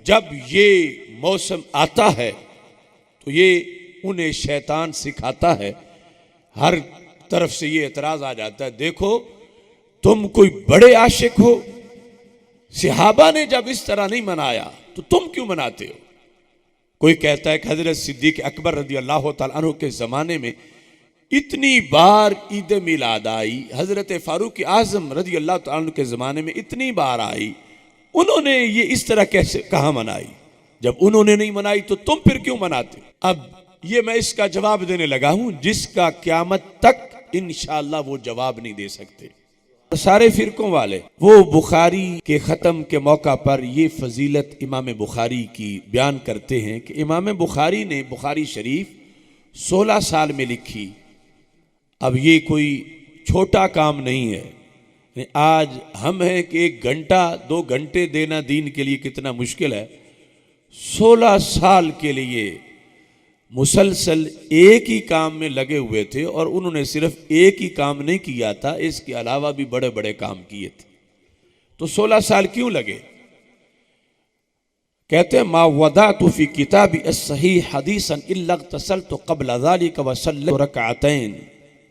जब ये मौसम आता है तो ये उन्हें शैतान सिखाता है, हर तरफ से ये एतराज आ जाता है, देखो तुम कोई बड़े आशिक हो, सहाबा ने जब इस तरह नहीं मनाया तो तुम क्यों मनाते हो। कोई कहता है कि हजरत सिद्दीक अकबर रज़ी अल्लाह तआला अन्हु के ज़माने में इतनी बार ईद मिलाद आई, हजरत फारूक आज़म रज़ी अल्लाह तआला अन्हु के ज़माने में इतनी बार आई, उन्होंने ये इस तरह कैसे कहाँ मनाई। जब उन्होंने नहीं मनाई तो तुम फिर क्यों मनाते। अब ये मैं इसका जवाब देने लगा हूं जिसका क़यामत तक इंशाअल्लाह वो जवाब नहीं दे सकते। सारे फिरकों वाले वो बुखारी के ख़त्म के मौका पर ये फजीलत इमाम बुखारी की बयान करते हैं कि इमाम बुखारी ने बुखारी शरीफ 16 साल में लिखी। अब ये कोई छोटा काम नहीं है। आज हम हैं कि 1 घंटा 2 घंटे देना दीन के लिए कितना मुश्किल है, 16 साल के लिए मुसलसल एक ही काम में लगे हुए थे और उन्होंने सिर्फ एक ही काम नहीं किया था, इसके अलावा भी बड़े बड़े काम किए थे। तो 16 साल क्यों लगे। कहते हैं मा वदातु फी किताबी अस्सहीह हदीसन इल्ला इग़तसलतु क़ब्ल ज़ालिका व सल्लैतु रकअतैन।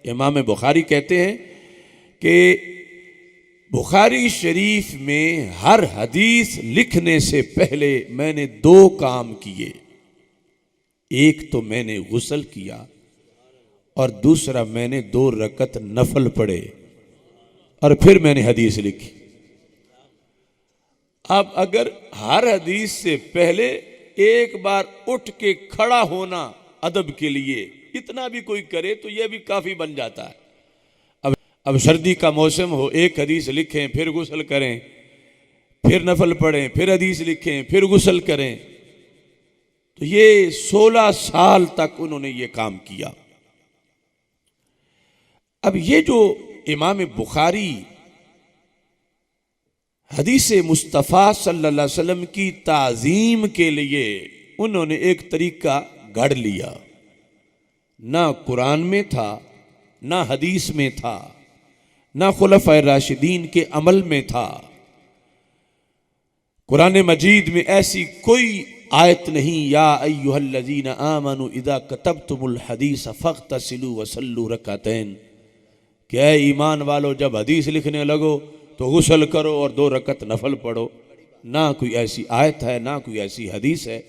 इमाम बुखारी कहते हैं कि बुखारी शरीफ में हर हदीस लिखने से पहले मैंने 2 काम किए, एक तो मैंने गुस्ल किया और दूसरा मैंने 2 रकत नफल पढ़े और फिर मैंने हदीस लिखी। अब अगर हर हदीस से पहले एक बार उठ के खड़ा होना अदब के लिए इतना भी कोई करे तो यह भी काफी बन जाता है। अब सर्दी का मौसम हो, एक हदीस लिखें फिर गुस्ल करें, फिर नफल पढ़ें, फिर हदीस लिखें, फिर गुस्ल करें, तो ये 16 साल तक उन्होंने ये काम किया। अब ये जो इमाम बुखारी हदीस मुस्तफ़ा सल्लल्लाहु अलैहि वसल्लम की ताज़ीम के लिए उन्होंने एक तरीका घड़ लिया, ना कुरान में था, ना हदीस में था, ना खुलफ़ाए राशिदीन के अमल में था। कुरान मजीद में ऐसी कोई आयत नहीं, या अय्युहल्लज़ीना आमनु इज़ा कतबतुमुल हदीस फ़ग़्तसिलू वसल्लू रकअतैन, कि ऐ ईमान वालो जब हदीस लिखने लगो तो गुस्ल करो और 2 रकत नफल पढ़ो। ना कोई ऐसी आयत है, ना कोई ऐसी हदीस है,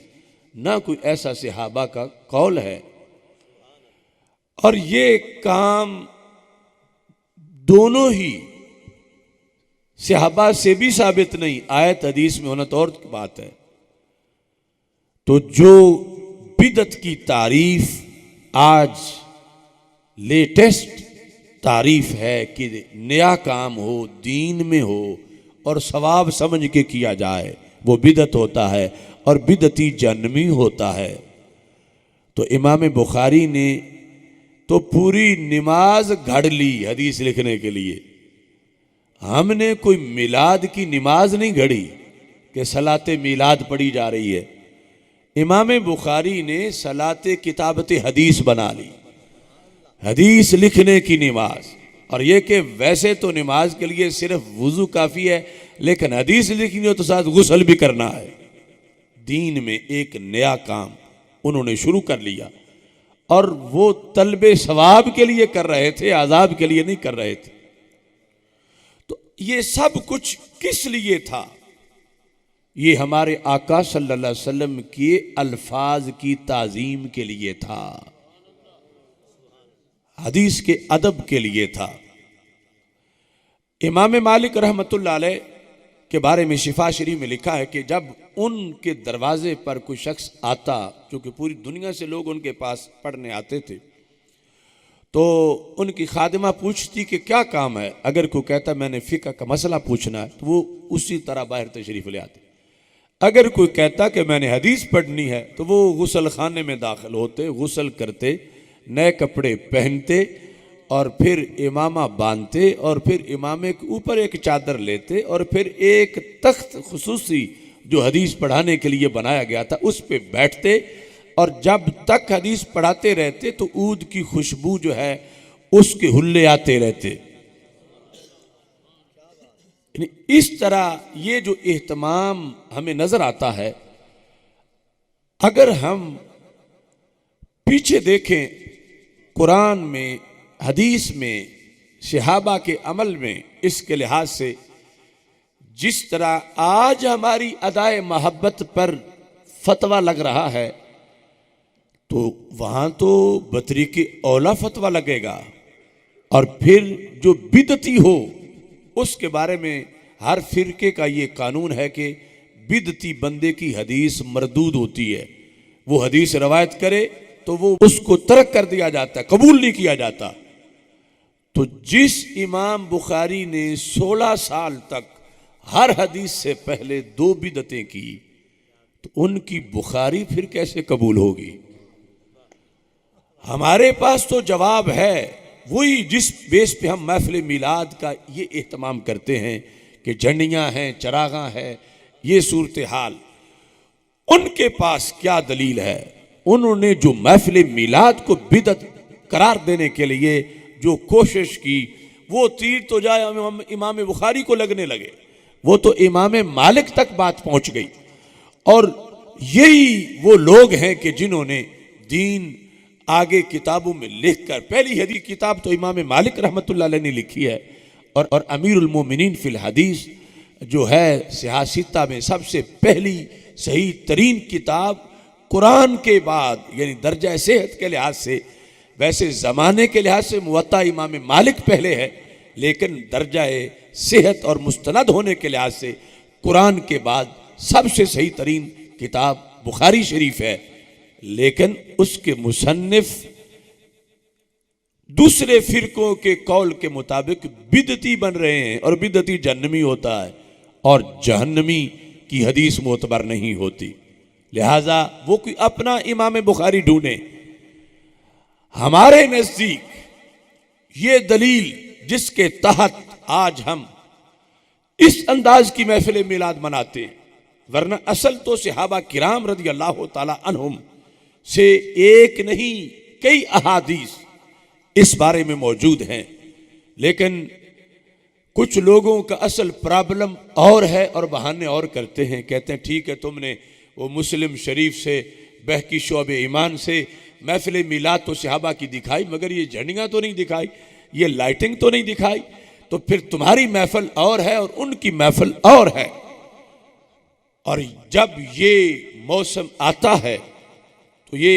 ना कोई ऐसा सहाबा का कौल है। और ये काम दोनों ही सहाबा से भी साबित नहीं, आयत हदीस में होना तो और बात है। तो जो बिदत की तारीफ आज लेटेस्ट तारीफ है कि नया काम हो, दीन में हो और सवाब समझ के किया जाए, वो बिदत होता है और बिदती जन्मी होता है। तो इमाम बुखारी ने तो पूरी नमाज घड़ ली हदीस लिखने के लिए। हमने कोई मिलाद की नमाज नहीं घड़ी कि सलाते मिलाद पढ़ी जा रही है। इमाम बुखारी ने सलाते किताबत हदीस बना ली, हदीस लिखने की नमाज। और ये कि वैसे तो नमाज के लिए सिर्फ वुजू काफ़ी है, लेकिन हदीस लिखनी हो तो साथ गुस्ल भी करना है। दीन में एक नया काम उन्होंने शुरू कर लिया और वो तलबे सवाब के लिए कर रहे थे, आज़ाब के लिए नहीं कर रहे थे। तो ये सब कुछ किस लिए था। ये हमारे आका सल्लल्लाहु अलैहि वसल्लम के अल्फाज की ताज़ीम के लिए था, हदीस के अदब के लिए था। इमाम मालिक रहमतुल्लाह अलैह के बारे में शिफा शरीफ में लिखा है कि जब उनके दरवाजे पर कोई शख्स आता, क्योंकि पूरी दुनिया से लोग उनके पास पढ़ने आते थे, तो उनकी खादिमा पूछती कि क्या काम है। अगर कोई कहता मैंने फ़िक़्ह का मसला पूछना है तो वो उसी तरह बाहर तशरीफ़ ले आते। अगर कोई कहता कि मैंने हदीस पढ़नी है तो वो गुस्ल खाने में दाखिल होते, गुस्ल करते, नए कपड़े पहनते और फिर इमामा बांधते और फिर इमामे के ऊपर एक चादर लेते और फिर एक तख्त खुसूसी जो हदीस पढ़ाने के लिए बनाया गया था उस पे बैठते और जब तक हदीस पढ़ाते रहते तो ऊद की खुशबू जो है उसके हुल्ले आते रहते। इस तरह ये जो इह्तिमाम हमें नजर आता है अगर हम पीछे देखें कुरान में, हदीस में, सहाबा के अमल में, इसके लिहाज से जिस तरह आज हमारी अदाए मोहब्बत पर फतवा लग रहा है, तो वहां तो बतरी के औला फतवा लगेगा। और फिर जो बिदती हो उसके बारे में हर फिरके का ये कानून है कि बिदती बंदे की हदीस मरदूद होती है। वो हदीस रवायत करे तो वो उसको तर्क कर दिया जाता, कबूल नहीं किया जाता। तो जिस इमाम बुखारी ने 16 साल तक हर हदीस से पहले 2 बिदतें की, तो उनकी बुखारी फिर कैसे कबूल होगी? हमारे पास तो जवाब है वही जिस बेस पे हम महफिल मिलाद का ये एहतमाम करते हैं कि झंडियां हैं, चरागा है, ये सूरत हाल। उनके पास क्या दलील है? उन्होंने जो महफिल मिलाद को बिदत करार देने के लिए जो कोशिश की, वो तीर तो जाए इमाम बुखारी को लगने लगे, वो तो इमाम मालिक तक बात पहुंच गई। और यही वो लोग हैं कि जिन्होंने दीन आगे किताबों में लिखकर, पहली हदीस किताब तो इमाम मालिक रहमतुल्लाह अलैह ने लिखी है, और अमीरुल मोमिनीन फिल हदीस जो है सियासिता में सबसे पहली सही तरीन किताब कुरान के बाद, यानी दर्जा सेहत के लिहाज से, वैसे ज़माने के लिहाज से मुवत्ता इमाम मालिक पहले है, लेकिन दर्जा सेहत और मुस्तनद होने के लिहाज से कुरान के बाद सबसे सही तरीन किताब बुखारी शरीफ है। लेकिन उसके मुसन्निफ दूसरे फिरकों के कौल के मुताबिक बिदती बन रहे हैं, और बिदती जहन्नमी होता है, और जहन्नमी की हदीस मोतबर नहीं होती। लिहाजा वो कोई अपना इमाम बुखारी ढूंढे। हमारे नजदीक ये दलील जिसके तहत आज हम इस अंदाज की महफिल मिलाद मनाते हैं, वरना असल तो सहाबा किराम रज़ी अल्लाह ताला अन्हुम से एक नहीं कई अहादीस इस बारे में मौजूद हैं। लेकिन कुछ लोगों का असल प्रॉब्लम और है और बहाने और करते हैं। कहते हैं ठीक है, तुमने वो मुस्लिम शरीफ से, बहकी शोब ईमान से महफिल मिलाद तो सहाबा की दिखाई, मगर ये झंडियाँ तो नहीं दिखाई, ये लाइटिंग तो नहीं दिखाई, तो फिर तुम्हारी महफिल और है और उनकी महफिल और है। और जब ये मौसम आता है तो ये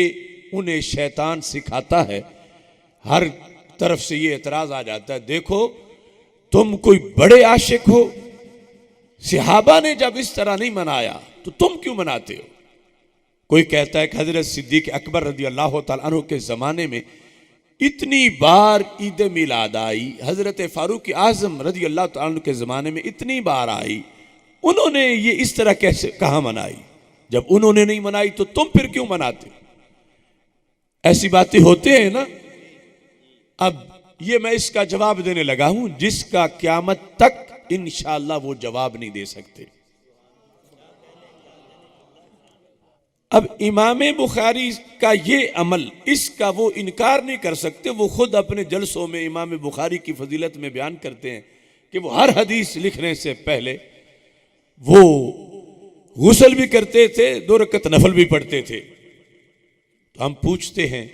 उन्हें शैतान सिखाता है। हर तरफ से ये एतराज आ जाता है, देखो तुम कोई बड़े आशिक हो, सहाबा ने जब इस तरह नहीं मनाया तो तुम क्यों मनाते हो? कोई कहता है कि हजरत सिद्दीक अकबर रज़ी अल्लाह तआला अन्हु के ज़माने में इतनी बार ईद मिलाद आई, हजरत फारूक आज़म रज़ी अल्लाह तआला अन्हु के ज़माने में इतनी बार आई, उन्होंने ये इस तरह कैसे कहाँ मनाई? जब उन्होंने नहीं मनाई तो तुम फिर क्यों मनाते? ऐसी बातें होते हैं ना। अब ये मैं इसका जवाब देने लगा हूं जिसका क़यामत तक इंशाअल्लाह वो जवाब नहीं दे सकते। अब इमाम बुखारी का ये अमल, इसका वो इनकार नहीं कर सकते। वो खुद अपने जलसों में इमाम बुखारी की फजीलत में बयान करते हैं कि वो हर हदीस लिखने से पहले वो गुस्ल भी करते थे, 2 रकत नफल भी पढ़ते थे। तो हम पूछते हैं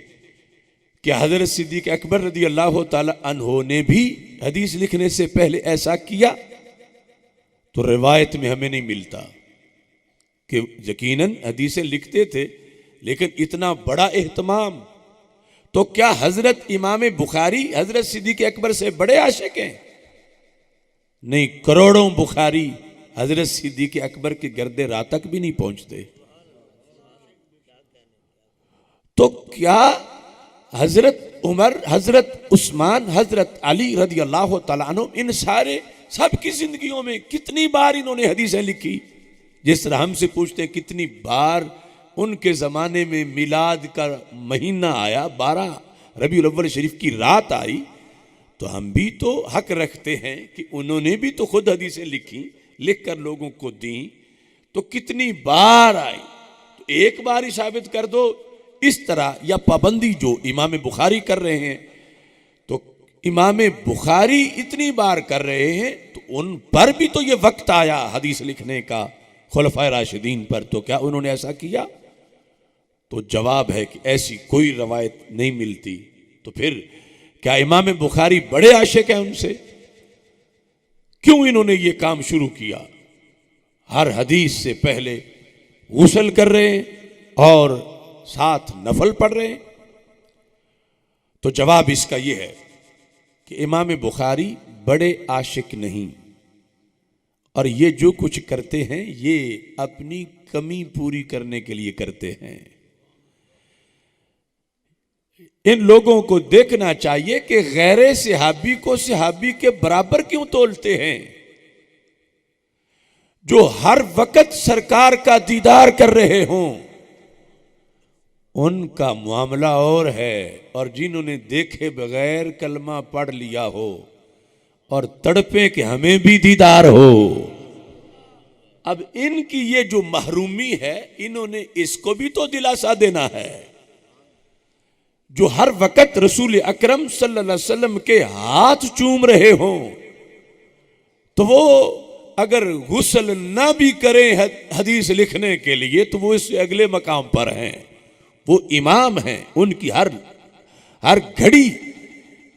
कि हजरत सिद्दीक अकबर रज़ी अल्लाह ताला अन्हो ने भी हदीस लिखने से पहले ऐसा किया? तो रिवायत में हमें नहीं मिलता कि यकीनन हदीसें लिखते थे, लेकिन इतना बड़ा एहतमाम। तो क्या हजरत इमाम बुखारी हजरत सिद्दीक अकबर से बड़े आशिक हैं? नहीं, करोड़ों बुखारी हजरत सिद्दीक अकबर के गर्दे रात तक भी नहीं पहुंचते। तो क्या हजरत उमर, हजरत उस्मान, हजरत अली रज़ी अल्लाह तआला अन्हु, इन सारे सबकी जिंदगियों में कितनी बार इन्होंने हदीसें लिखी? जिस तरह हमसे पूछते हैं कितनी बार उनके ज़माने में मिलाद का महीना आया, 12 रबीउल अव्वल शरीफ की रात आई, तो हम भी तो हक रखते हैं कि उन्होंने भी तो खुद हदीसें लिखी, लिख कर लोगों को दी। तो कितनी बार आई? तो एक बार ही साबित कर दो। इस तरह या पाबंदी जो इमाम बुखारी कर रहे हैं, तो इमाम बुखारी इतनी बार कर रहे हैं, तो उन पर भी तो ये वक्त आया हदीस लिखने का, खुलफाए राशिदीन पर। तो क्या उन्होंने ऐसा किया? तो जवाब है कि ऐसी कोई रवायत नहीं मिलती। तो फिर क्या इमाम बुखारी बड़े आशिक हैं उनसे? क्यों इन्होंने ये काम शुरू किया? हर हदीस से पहले गुस्ल कर रहे हैं और साथ नफल पढ़ रहे हैं। तो जवाब इसका यह है कि इमाम बुखारी बड़े आशिक नहीं, और ये जो कुछ करते हैं ये अपनी कमी पूरी करने के लिए करते हैं। इन लोगों को देखना चाहिए कि गैरे सहाबी को सहाबी के बराबर क्यों तोलते हैं। जो हर वक्त सरकार का दीदार कर रहे हों उनका मामला और है, और जिन्होंने देखे बगैर कलमा पढ़ लिया हो और तड़पे कि हमें भी दीदार हो। अब इनकी ये जो महरूमी है, इन्होंने इसको भी तो दिलासा देना है। जो हर वक्त रसूल अकरम सल्लल्लाहु अलैहि वसल्लम के हाथ चूम रहे हों, तो वो अगर गुस्ल ना भी करें हदीस लिखने के लिए, तो वो इससे अगले मकाम पर हैं। वो इमाम हैं, उनकी हर घड़ी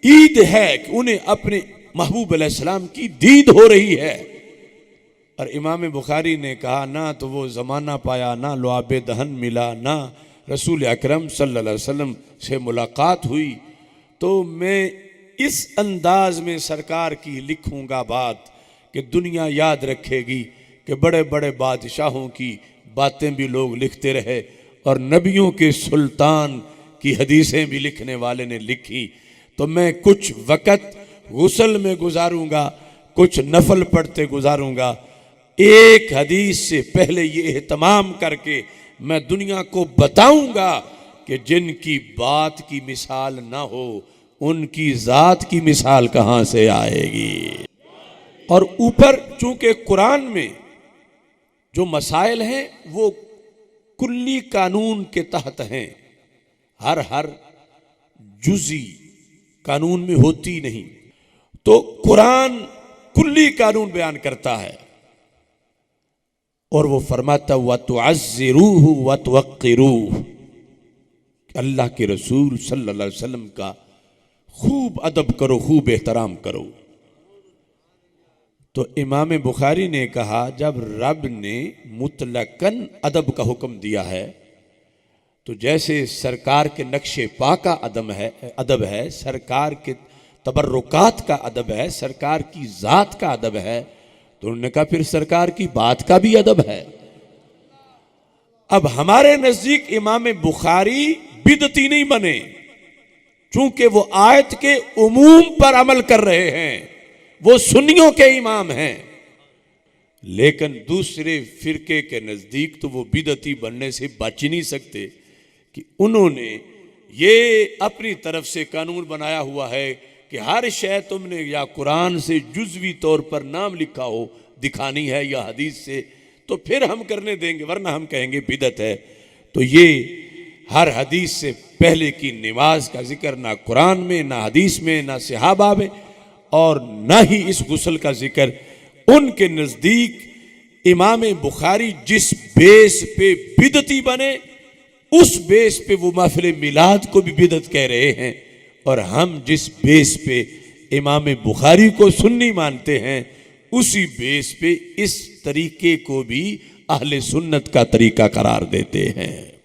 ईद है कि उन्हें अपने महबूब अलैहिस्सलाम की दीद हो रही है। और इमाम बुखारी ने कहा, ना तो वो ज़माना पाया, ना लुआबे दहन मिला, ना रसूल अकरम सल्लल्लाहु अलैहि वसल्लम से मुलाकात हुई। तो मैं इस अंदाज में सरकार की लिखूंगा बात कि दुनिया याद रखेगी कि बड़े बड़े बादशाहों की बातें भी लोग लिखते रहे और नबियों के सुल्तान की हदीसें भी लिखने वाले ने लिखी। तो मैं कुछ वक़्त गुस्ल में गुजारूंगा, कुछ नफल पढ़ते गुजारूंगा। एक हदीस से पहले ये एहतमाम करके मैं दुनिया को बताऊंगा कि जिनकी बात की मिसाल ना हो उनकी जात की मिसाल कहां से आएगी। और ऊपर चूंकि कुरान में जो मसाइल हैं वो कुल्ली कानून के तहत हैं, हर जुज़ी कानून में होती नहीं, तो कुरान कुल्ली कानून बयान करता है और वो फरमाता व तुअज़्ज़िरूहु व तुवक़्क़िरूहु, अल्लाह के रसूल सल्लल्लाहु अलैहि वसल्लम का खूब अदब करो, खूब एहतराम करो। तो इमाम बुखारी ने कहा, जब रब ने मुतलकन अदब का हुक्म दिया है, तो जैसे सरकार के नक्शे पा का अदब है, सरकार के तबर्रुकात का अदब है, सरकार की ज़ात का अदब है, तो उन्होंने कहा फिर सरकार की बात का भी अदब है। अब हमारे नजदीक इमाम बुखारी बिदती नहीं बने, चूंकि वो आयत के उमूम पर अमल कर रहे हैं, वो सुन्नियों के इमाम हैं। लेकिन दूसरे फिरके के नजदीक तो वो बिदती बनने से बच नहीं सकते कि उन्होंने ये अपनी तरफ से कानून बनाया हुआ है कि हर शय तुमने या कुरान से जुज़वी तौर पर नाम लिखा हो दिखानी है या हदीस से, तो फिर हम करने देंगे, वरना हम कहेंगे बिदत है। तो ये हर हदीस से पहले की नमाज का जिक्र ना कुरान में, ना हदीस में, ना सहाबा में, और ना ही इस गुस्ल का जिक्र। उनके नज़दीक इमाम बुखारी जिस बेस पे बिदती बने, उस बेस पे वो महफिल मिलाद को भी बिदत कह रहे हैं, और हम जिस बेस पे इमाम बुखारी को सुन्नी मानते हैं, उसी बेस पे इस तरीके को भी अहले सुन्नत का तरीका करार देते हैं।